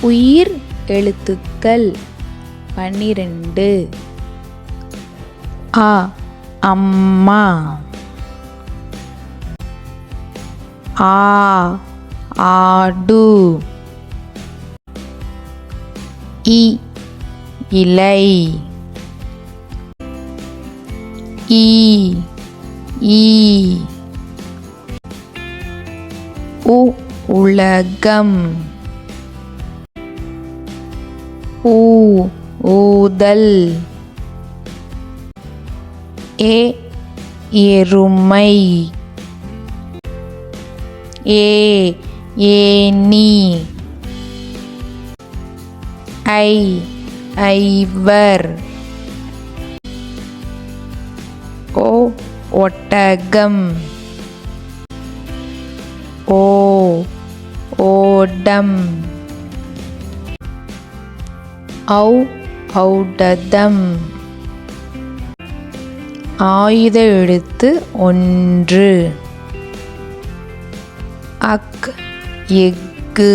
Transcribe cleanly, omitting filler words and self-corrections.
உயிர் எழுத்துக்கள் 12. அ அம்மா, ஆ ஆடு, இ இலை, ஈ ஈ, உ உலகம், ஊ ஊதல், ஏ எருமை, ஏ ஏனி, ஐ ஐவர், ஓ ஒட்டகம், ஓ ஓடம், ஔ ஔடதம். ஆயுத எழுத்து 1. அக் எஃகு,